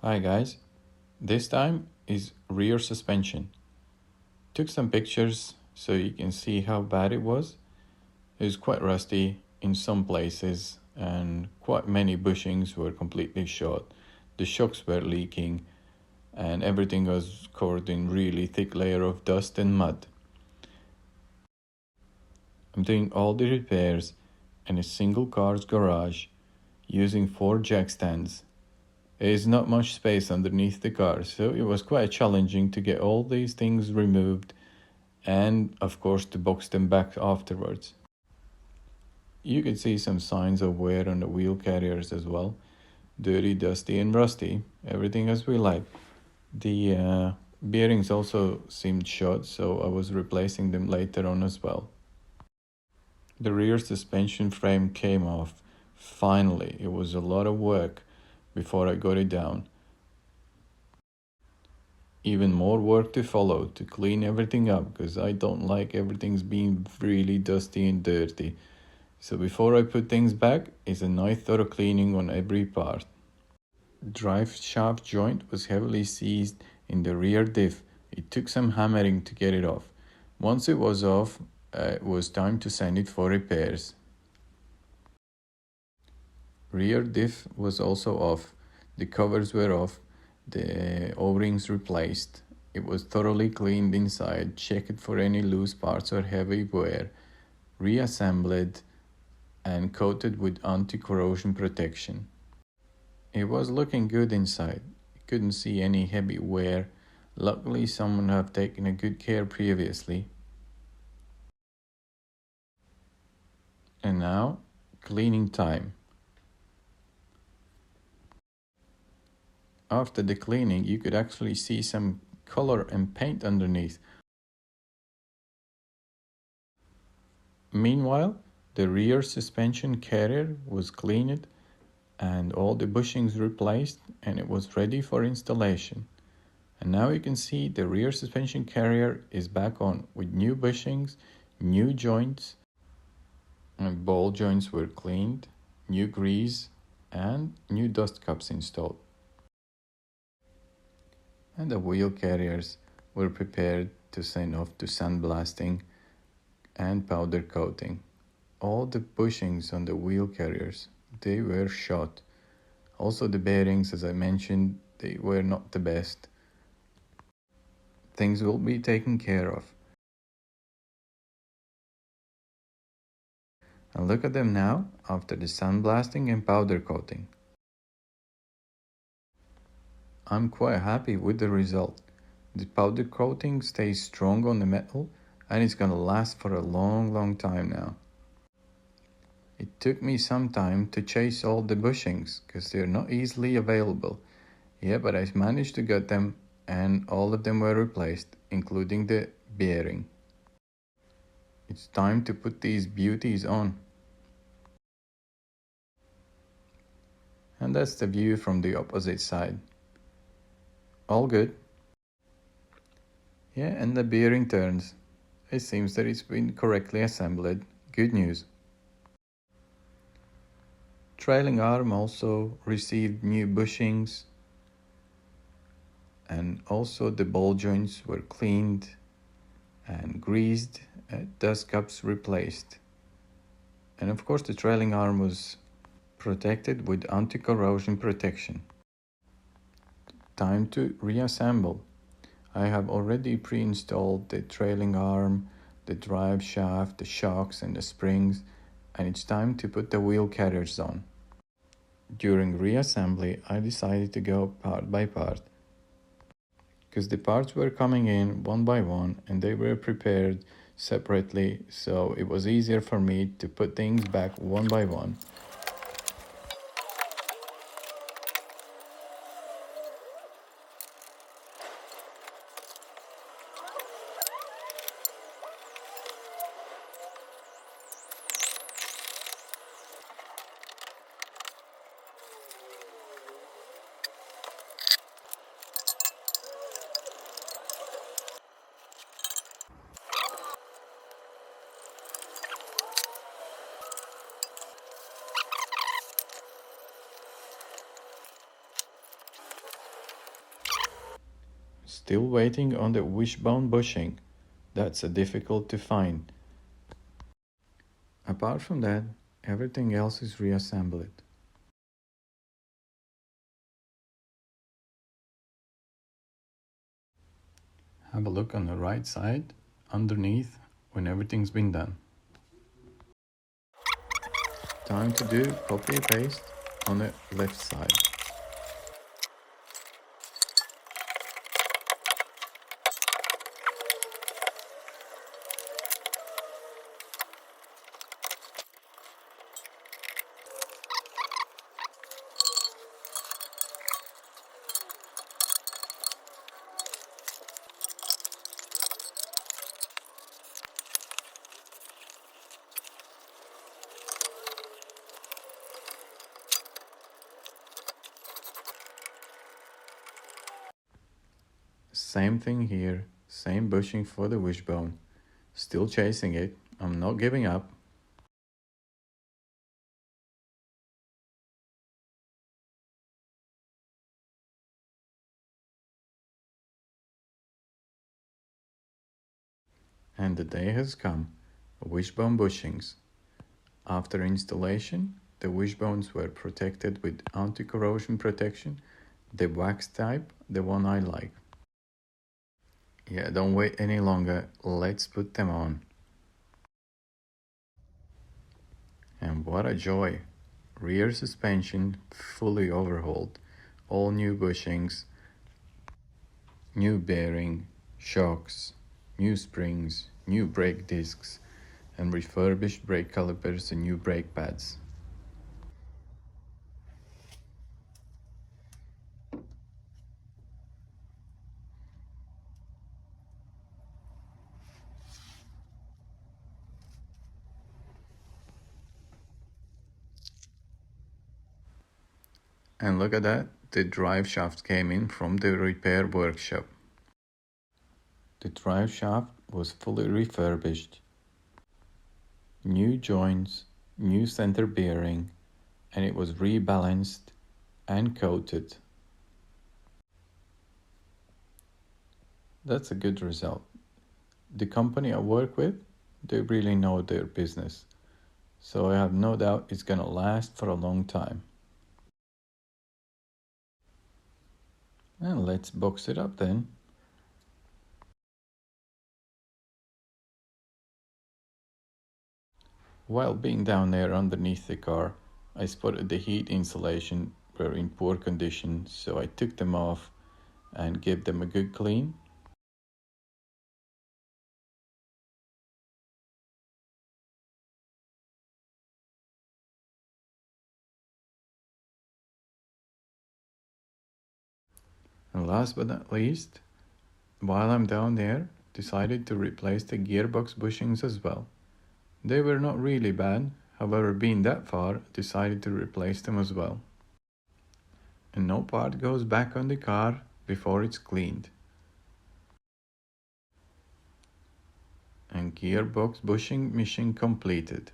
Hi guys, this time is rear suspension. Took some pictures so you can see how bad it was. It was quite rusty in some places and quite many bushings were completely shot. The shocks were leaking and everything was covered in really thick layer of dust and mud. I'm doing all the repairs in a single car's garage using 4 jack stands. There is not much space underneath the car, so it was quite challenging to get all these things removed and, of course, to box them back afterwards. You can see some signs of wear on the wheel carriers as well. Dirty, dusty, and rusty. Everything as we like. The bearings also seemed shot, so I was replacing them later on as well. The rear suspension frame came off. Finally, it was a lot of work before I got it down. Even more work to follow to clean everything up because I don't like everything's being really dusty and dirty. So before I put things back, it's a nice thorough cleaning on every part. Driveshaft joint was heavily seized in the rear diff. It took some hammering to get it off. Once it was off, it was time to send it for repairs. Rear diff was also off. The covers were off. The O-rings replaced. It was thoroughly cleaned inside, checked for any loose parts or heavy wear, reassembled, and coated with anti-corrosion protection. It was looking good inside. Couldn't see any heavy wear. Luckily, someone had taken a good care previously. And now, cleaning time. After the cleaning, you could actually see some color and paint underneath. Meanwhile, the rear suspension carrier was cleaned and all the bushings replaced, and it was ready for installation. And now you can see the rear suspension carrier is back on with new bushings, new joints, and ball joints were cleaned, new grease, and new dust cups installed. And the wheel carriers were prepared to send off to sandblasting and powder coating. All the bushings on the wheel carriers, they were shot. Also the bearings, as I mentioned, they were not the best. Things will be taken care of. And look at them now after the sandblasting and powder coating. I'm quite happy with the result. The powder coating stays strong on the metal and it's gonna last for a long time now. It took me some time to chase all the bushings because they're not easily available. Yeah, but I managed to get them and all of them were replaced, including the bearing. It's time to put these beauties on. And that's the view from the opposite side. All good. Yeah, and the bearing turns. It seems that it's been correctly assembled. Good news. Trailing arm also received new bushings, and also the ball joints were cleaned and greased, dust cups replaced. And of course the trailing arm was protected with anti-corrosion protection. Time to reassemble. I have already pre-installed the trailing arm, the drive shaft, the shocks and the springs, and it's time to put the wheel carriers on. During reassembly, I decided to go part by part because the parts were coming in one by one and they were prepared separately, so it was easier for me to put things back one by one. Still waiting on the wishbone bushing. That's difficult to find. Apart from that, everything else is reassembled. Have a look on the right side, underneath, when everything's been done. Time to do copy paste on the left side. Same thing here, same bushing for the wishbone. Still chasing it, I'm not giving up. And the day has come, wishbone bushings. After installation, the wishbones were protected with anti-corrosion protection, the wax type, the one I like. Yeah, don't wait any longer, let's put them on. And what a joy! Rear suspension fully overhauled, all new bushings, new bearing, shocks, new springs, new brake discs, and refurbished brake calipers and new brake pads. And look at that, the drive shaft came in from the repair workshop. The drive shaft was fully refurbished. New joints, new center bearing, and it was rebalanced and coated. That's a good result. The company I work with, they really know their business. So I have no doubt it's gonna last for a long time. And let's box it up then. While being down there underneath the car, I spotted the heat insulation were in poor condition, so I took them off and gave them a good clean. And last but not least, while I'm down there, decided to replace the gearbox bushings as well. They were not really bad, however, being that far, decided to replace them as well. And no part goes back on the car before it's cleaned. And gearbox bushing mission completed.